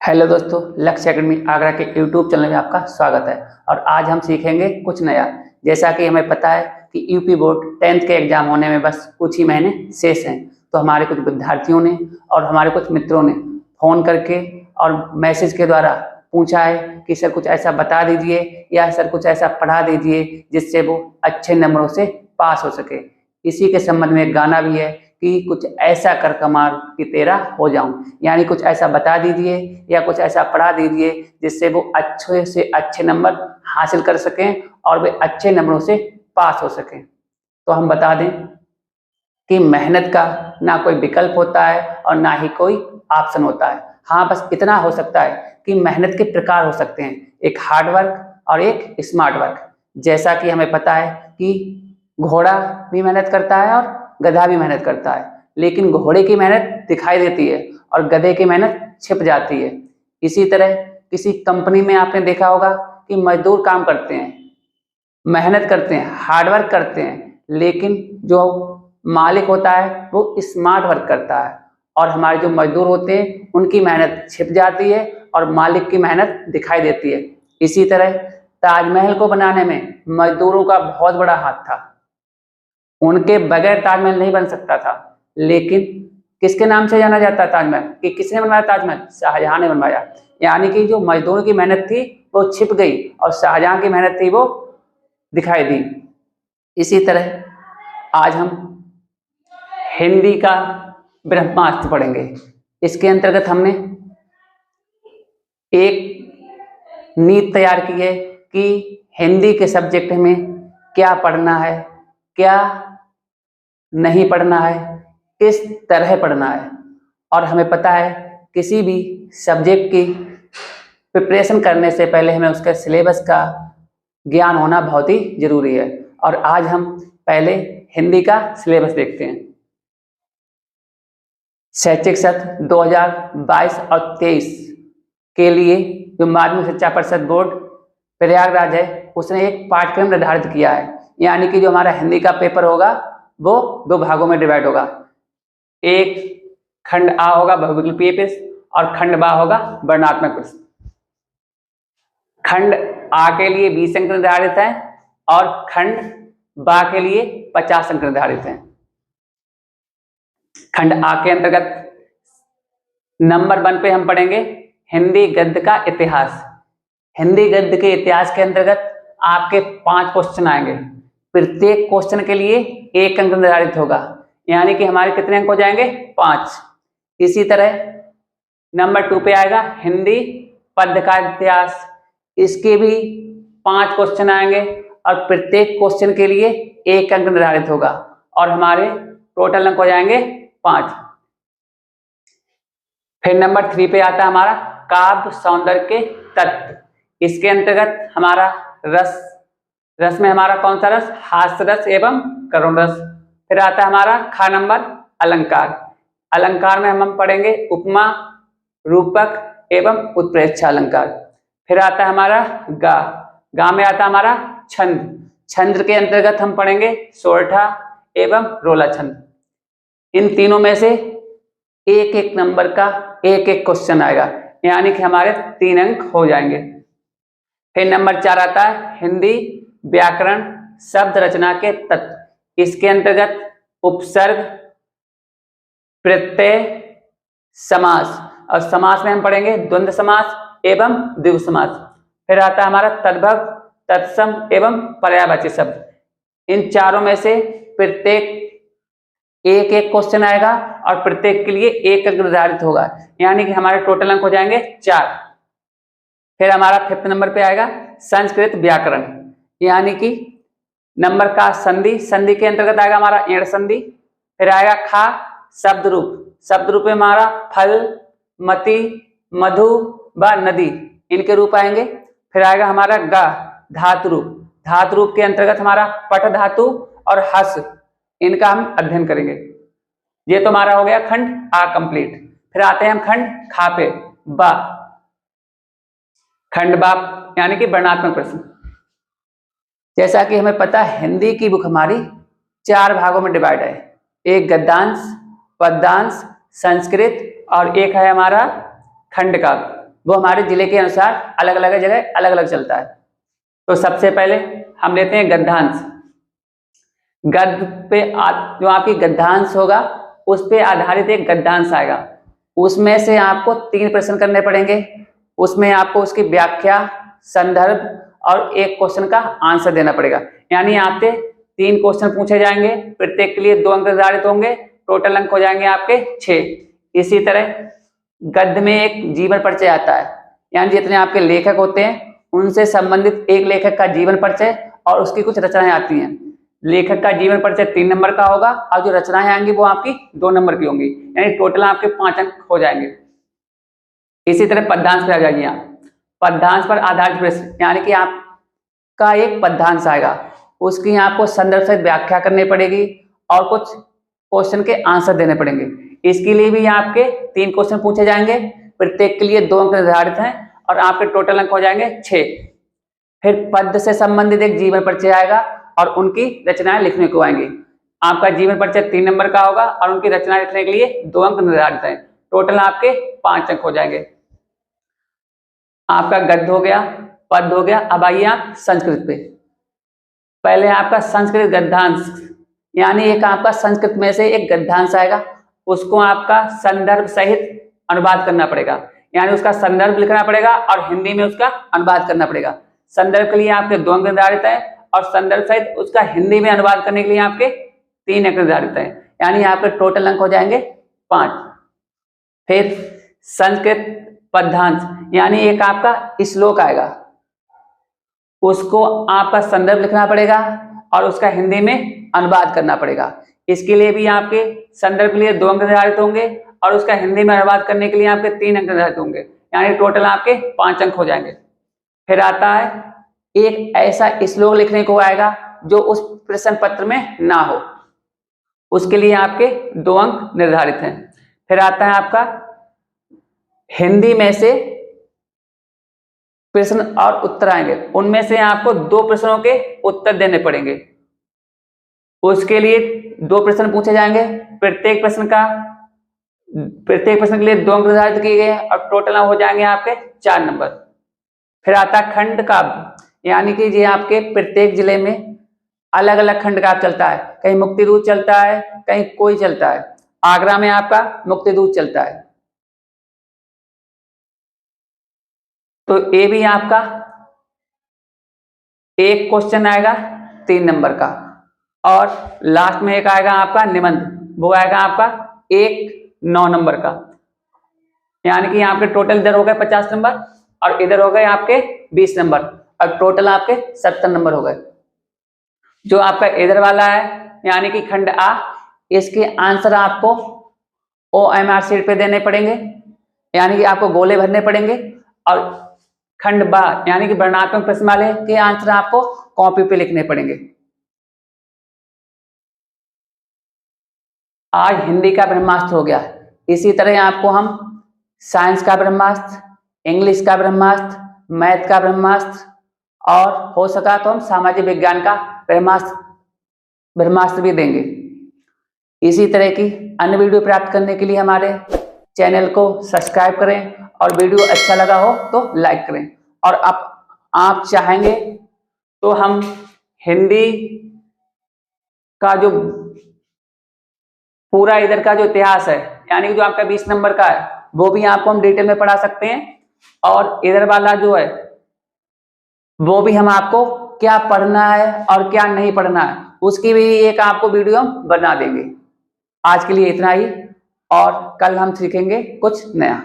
Hello दोस्तों, लक्ष्य academy Agra के यूट्यूब चैनल में आपका स्वागत है। और आज हम सीखेंगे कुछ नया। जैसा कि हमें पता है कि यूपी बोर्ड 10th के एग्जाम होने में बस कुछ ही महीने शेष हैं, तो हमारे कुछ विद्यार्थियों ने और हमारे कुछ मित्रों ने फ़ोन करके और मैसेज के द्वारा पूछा है कि सर कुछ ऐसा बता दीजिए या सर कुछ ऐसा पढ़ा दीजिए जिससे वो अच्छे नंबरों से पास हो सके। इसी के संबंध में एक गाना भी है कि कुछ ऐसा कर कमाल कि तेरा हो जाऊं, यानी कुछ ऐसा बता दीजिए या कुछ ऐसा पढ़ा दीजिए जिससे वो अच्छे से अच्छे नंबर हासिल कर सकें और वे अच्छे नंबरों से पास हो सकें। तो हम बता दें कि मेहनत का ना कोई विकल्प होता है और ना ही कोई ऑप्शन होता है। हाँ, बस इतना हो सकता है कि मेहनत के प्रकार हो सकते हैं, एक हार्ड वर्क और एक स्मार्ट वर्क। जैसा कि हमें पता है कि घोड़ा भी मेहनत करता है और गधा भी मेहनत करता है, लेकिन घोड़े की मेहनत दिखाई देती है और गधे की मेहनत छिप जाती है। इसी तरह किसी कंपनी में आपने देखा होगा कि मजदूर काम करते हैं, मेहनत करते हैं, हार्डवर्क करते हैं, लेकिन जो मालिक होता है वो स्मार्ट वर्क करता है और हमारे जो मजदूर होते हैं उनकी मेहनत छिप जाती है और मालिक की मेहनत दिखाई देती है। इसी तरह ताजमहल को बनाने में मजदूरों का बहुत बड़ा हाथ था, उनके बगैर ताजमहल नहीं बन सकता था। लेकिन किसके नाम से जाना जाता है ताजमहल, कि किसने बनवाया ताजमहल? शाहजहां ने बनवाया। यानी कि जो मजदूरों की मेहनत थी वो छिप गई और शाहजहां की मेहनत थी वो दिखाई दी। इसी तरह आज हम हिंदी का ब्रह्मास्त्र पढ़ेंगे। इसके अंतर्गत हमने एक नीति तैयार की है कि हिंदी के सब्जेक्ट में क्या पढ़ना है, क्या नहीं पढ़ना है, किस तरह पढ़ना है। और हमें पता है किसी भी सब्जेक्ट की प्रिपरेशन करने से पहले हमें उसके सिलेबस का ज्ञान होना बहुत ही जरूरी है। और आज हम पहले हिंदी का सिलेबस देखते हैं। शैक्षिक सत्र 2022 और 23 के लिए जो माध्यमिक शिक्षा परिषद बोर्ड प्रयागराज है उसने एक पाठ्यक्रम निर्धारित किया है। यानी कि जो हमारा हिंदी का पेपर होगा वो दो भागों में डिवाइड होगा। एक खंड आ होगा बहुविकल्पीय प्रश्न और खंड बा होगा वर्णनात्मक प्रश्न। खंड आ के लिए 20 अंक निर्धारित हैं और खंड बा के लिए 50 अंक निर्धारित हैं। खंड आ के अंतर्गत नंबर 1 पे हम पढ़ेंगे हिंदी गद्य का इतिहास। हिंदी गद्य के इतिहास के अंतर्गत आपके 5 क्वेश्चन आएंगे। प्रत्येक क्वेश्चन के लिए 1 अंक निर्धारित होगा, यानी कि हमारे कितने अंक हो जाएंगे? 5। इसी तरह नंबर 2 पे आएगा हिंदी पद्य का इतिहास। इसके भी 5 क्वेश्चन आएंगे और प्रत्येक क्वेश्चन के लिए 1 अंक निर्धारित होगा और हमारे टोटल अंक हो जाएंगे 5। फिर नंबर 3 पे आता है हमारा काव्य सौंदर्य के तत्व। इसके अंतर्गत हमारा रस में हमारा कौन सा रस? हास्य रस एवं करुण रस। फिर आता है हमारा खा नंबर अलंकार। अलंकार में हम पढ़ेंगे उपमा, रूपक एवं उत्प्रेक्षा अलंकार। फिर आता है हमारा गा में आता है हमारा छंद। छंद के अंतर्गत हम पढ़ेंगे सोरठा एवं रोला छंद। इन तीनों में से एक एक नंबर का एक एक क्वेश्चन आएगा, यानी कि हमारे 3 अंक हो जाएंगे। फिर नंबर 4 आता है हिंदी व्याकरण शब्द रचना के तत्व। इसके अंतर्गत उपसर्ग, प्रत्यय, समास, और समास में हम पढ़ेंगे द्वंद्व समास एवं द्विगु समास। फिर आता है हमारा तद्भव, तत्सम एवं पर्यायवाची शब्द। इन चारों में से प्रत्येक एक एक क्वेश्चन आएगा और प्रत्येक के लिए 1 अंक निर्धारित होगा, यानी कि हमारे टोटल अंक हो जाएंगे 4। फिर हमारा 5th नंबर पे आएगा संस्कृत व्याकरण, यानी कि नंबर का संधि। संधि के अंतर्गत आएगा हमारा एण संधि। फिर आएगा खा शब्द रूप। शब्द रूप में हमारा फल, मति, मधु व नदी, इनके रूप आएंगे। फिर आएगा हमारा गा धातु रूप। धातु रूप के अंतर्गत हमारा पट धातु और हस, इनका हम अध्ययन करेंगे। ये तो हमारा हो गया खंड आ कंप्लीट। फिर आते हैं हम खंड खा पे बा। खंड बा यानी कि वर्णनात्मक प्रश्न। जैसा कि हमें पता है हिंदी की बुक हमारी 4 भागों में डिवाइड है। एक गद्यांश, पद्यांश, संस्कृत और एक है हमारा खंड काव्य। वो हमारे जिले के अनुसार अलग अलग जगह अलग अलग चलता है। तो सबसे पहले हम लेते हैं गद्यांश। गद्य पे जो आपकी गद्यांश होगा उस पे आधारित एक गद्यांश आएगा, उसमें से आपको 3 प्रश्न करने पड़ेंगे। उसमें आपको उसकी व्याख्या, संदर्भ और एक क्वेश्चन का आंसर देना पड़ेगा। यानी आपसे 3 क्वेश्चन पूछे जाएंगे, प्रत्येक के लिए 2 अंक निर्धारित होंगे, टोटल अंक हो जाएंगे आपके 6। इसी तरह गद्य में एक जीवन परिचय आता है, यानी जितने आपके लेखक होते हैं उनसे संबंधित एक लेखक का जीवन परिचय और उसकी कुछ रचनाएं आती हैं। लेखक का जीवन परिचय 3 नंबर का होगा और जो रचनाएं आएंगी वो आपकी 2 नंबर की होंगी, यानी टोटल आपके 5 अंक हो जाएंगे। इसी तरह पद्यांश पे आ जाइए आप। पद्यांश पर आधारित प्रश्न, यानी कि आपका एक पद्यांश आएगा, उसकी आपको संदर्भ सहित व्याख्या करनी पड़ेगी और कुछ क्वेश्चन के आंसर देने पड़ेंगे। इसके लिए भी आपके 3 क्वेश्चन पूछे जाएंगे, प्रत्येक के लिए 2 अंक निर्धारित हैं और आपके टोटल अंक हो जाएंगे 6। फिर पद्य से संबंधित एक जीवन परिचय आएगा और उनकी रचनाएं लिखने को आएंगी। आपका जीवन परिचय 3 नंबर का होगा और उनकी रचनाएं लिखने के लिए 2 अंक निर्धारित हैं, टोटल आपके 5 अंक हो जाएंगे। आपका गद्य हो गया, पद्य हो गया। अब आइए आप संस्कृत पे। पहले आपका संस्कृत गद्यांश, यानी एक आपका संस्कृत में से एक गद्यांश आएगा, उसको आपका संदर्भ सहित अनुवाद करना पड़ेगा, यानी उसका संदर्भ लिखना पड़ेगा और हिंदी में उसका अनुवाद करना पड़ेगा। संदर्भ के लिए आपके 2 अंक निर्धारित है और संदर्भ सहित उसका हिंदी में अनुवाद करने के लिए आपके 3 अंक निर्धारित है, यानी आपके टोटल अंक हो जाएंगे 5। फिर संस्कृत पद्यांश, यानी एक आपका श्लोक आएगा, उसको आपका संदर्भ लिखना पड़ेगा और उसका हिंदी में अनुवाद करना पड़ेगा। इसके लिए भी आपके संदर्भ के लिए 2 अंक निर्धारित होंगे और उसका हिंदी में अनुवाद करने के लिए आपके 3 अंक निर्धारित होंगे, यानी टोटल आपके 5 अंक हो जाएंगे। फिर आता है एक ऐसा श्लोक लिखने को आएगा जो उस प्रश्न पत्र में ना हो, उसके लिए आपके 2 अंक निर्धारित हैं। फिर आता है आपका हिंदी में से प्रश्न और उत्तर आएंगे, उनमें से आपको 2 प्रश्नों के उत्तर देने पड़ेंगे। उसके लिए 2 प्रश्न पूछे जाएंगे, प्रत्येक प्रश्न के लिए 2 अंक निर्धारित किए गए और टोटल हो जाएंगे आपके 4 नंबर। फिर आता खंड काव्य, यानी कि ये आपके प्रत्येक जिले में अलग अलग खंड काव्य चलता है, कहीं मुक्ति दूत चलता है, कहीं कोई चलता है। आगरा में आपका मुक्ति दूत चलता है। तो ये भी आपका एक क्वेश्चन आएगा 3 नंबर का और लास्ट में एक आएगा आपका निबंध, वो आएगा आपका 9 नंबर का, यानी कि आपके टोटल इधर हो गए 50 नंबर और इधर हो गए आपके 20 नंबर और टोटल आपके 70 नंबर हो गए। जो आपका इधर वाला है यानी कि खंड आ, इसके आंसर आपको OMR शीट पे देने पड़ेंगे, यानी कि आपको गोले भरने पड़ेंगे। और खंड बा यानी कि वर्णनात्मक प्रश्न वाले के आंसर आपको कॉपी पे लिखने पड़ेंगे। आज हिंदी का ब्रह्मास्त्र हो गया, इसी तरह आपको हम साइंस का ब्रह्मास्त्र, इंग्लिश का ब्रह्मास्त्र, मैथ का ब्रह्मास्त्र और हो सका तो हम सामाजिक विज्ञान का ब्रह्मास्त्र भी देंगे। इसी तरह की अन्य वीडियो प्राप्त करने के लिए हमारे चैनल को सब्सक्राइब करें और वीडियो अच्छा लगा हो तो लाइक करें। और आप चाहेंगे तो हम हिंदी का जो पूरा इधर का जो इतिहास है, यानी कि जो आपका 20 नंबर का है, वो भी आपको हम डिटेल में पढ़ा सकते हैं। और इधर वाला जो है वो भी हम आपको क्या पढ़ना है और क्या नहीं पढ़ना है उसकी भी एक आपको वीडियो हम बना देंगे। आज के लिए इतना ही और कल हम सीखेंगे कुछ नया।